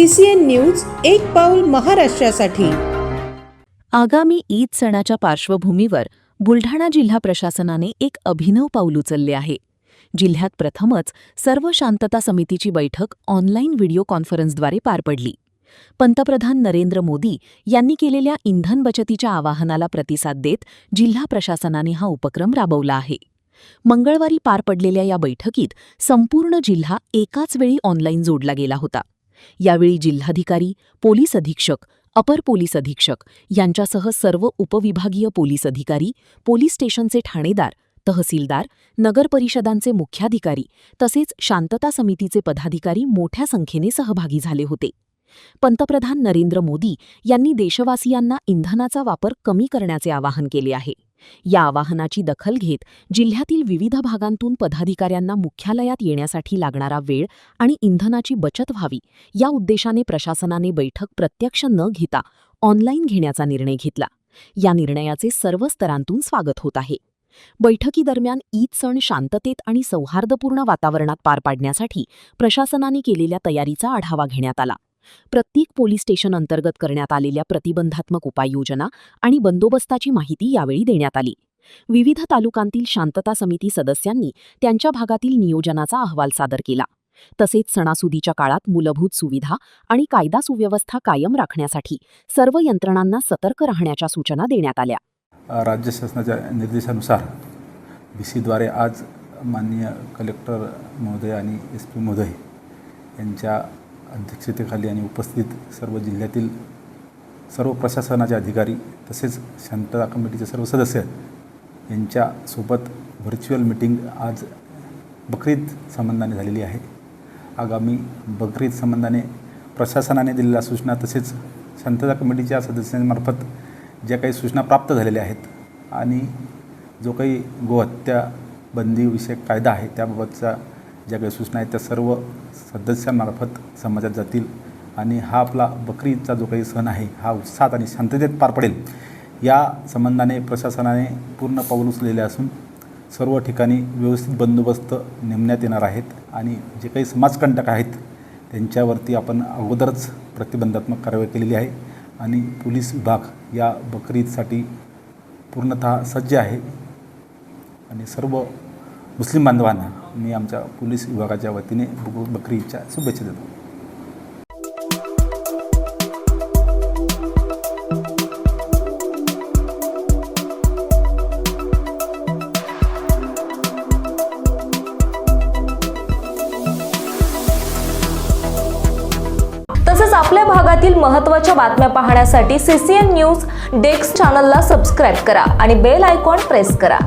CCN news एक पाऊल महाराष्ट्रासाठी। आगामी ईद सणाच्या पार्श्वभूमीवर बुलढाणा जिल्हा प्रशासनाने एक अभिनव पाऊल उचलले आहे। जिल्ह्यात प्रथमच सर्व शांतता समितीची बैठक ऑनलाईन व्हिडिओ कॉन्फरन्सद्वारे पार पडली। पंतप्रधान नरेंद्र मोदी यांनी केलेल्या इंधन बचतीच्या आवाहनाला प्रतिसाद देत जिल्हा प्रशासनाने हा उपक्रम राबवला आहे। मंगळवारी पार पडलेल्या या बैठकीत संपूर्ण जिल्हा एकाच वेळी ऑनलाईन जोडला गेला होता। यावेळी जिल्हाधिकारी, पोलीस अधीक्षक, अपर पोलीस अधीक्षक यांच्यासह सर्व उपविभागीय पोलीस अधिकारी, पोलीस स्टेशनचे ठाणेदार, तहसीलदार, नगर परिषदांचे मुख्याधिकारी तसेच शांतता समितीचे पदाधिकारी मोठ्या संख्येने सहभागी झाले होते। पंतप्रधान नरेंद्र मोदी यांनी देशवासियांना इंधनाचा वापर कमी करण्याचे आवाहन केले आहे। या आवाहनाची दखल घेत जिल्ह्यातील विविध भागांतून पदाधिकाऱ्यांना मुख्यालयात येण्यासाठी लागणारा वेळ आणि इंधनाची बचत व्हावी या उद्देशाने प्रशासनाने बैठक प्रत्यक्ष न घेता ऑनलाईन घेण्याचा निर्णय घेतला। या निर्णयाचे सर्व स्तरांतून स्वागत होत आहे। बैठकीदरम्यान ईद सण शांततेत आणि सौहार्दपूर्ण वातावरणात पार पाडण्यासाठी प्रशासनाने केलेल्या तयारीचा आढावा घेण्यात आला। प्रत्येक पोलीस स्टेशन अंतर्गत करण्यात आलेल्या प्रतिबंधात्मक उपाययोजना आणि बंदोबस्ताची माहिती यावेळी देण्यात आली। विविध तालुक्यांतील शांतता समिती सदस्यांनी त्यांच्या भागातील नियोजनाचा अहवाल सादर केला। तसेच सणासुदीच्या काळात मूलभूत सुविधा आणि कायदा सुव्यवस्था कायम राखण्यासाठी सर्व यंत्रणांना सतर्क राहण्याच्या सूचना देण्यात आल्या। राज्य शासनाच्या निर्देशानुसार BC द्वारे आज माननीय कलेक्टर महोदय आणि SP महोदय यांच्या अध्यक्षतेखाली आणि उपस्थित सर्व जिल्ह्यातील सर्व प्रशासनाचे अधिकारी तसेच शांतता कमिटीचे सर्व सदस्य यांच्यासोबत व्हर्च्युअल मीटिंग आज बकरीद संबंधाने झालेली आहे। आगामी बकरीद संबंधाने प्रशासनाने दिलेल्या सूचना तसेच शांतता कमिटीच्या सदस्यांमार्फत ज्या काही सूचना प्राप्त झालेल्या आहेत आणि जो काही गोहत्या बंदीविषयक कायदा आहे त्याबाबतच्या ज्या काही सूचना आहेत त्या सर्व सदस्यांमार्फत समाजात जातील आणि हा आपला बकरीदचा जो काही सण आहे हा उत्साहात आणि शांततेत पार पडेल या संबंधाने प्रशासनाने पूर्ण पाऊल उचललेले असून सर्व ठिकाणी व्यवस्थित बंदोबस्त नेमण्यात येणार आहेत आणि जे काही समाजकंटक आहेत त्यांच्यावरती आपण अगोदरच प्रतिबंधात्मक कारवाई केलेली आहे आणि पोलीस विभाग या बकरीदसाठी पूर्णतः सज्ज आहे आणि सर्व मुस्लिम बांधवांना मी आमच्या पोलीस विभागाच्या वतीने बकरीदच्या शुभेच्छा देतो। तसेच आपल्या भागातील महत्त्वाच्या बातम्या पाहण्यासाठी CCN न्यूज डेस्क चॅनलला सबस्क्राइब करा आणि बेल आयकॉन प्रेस करा।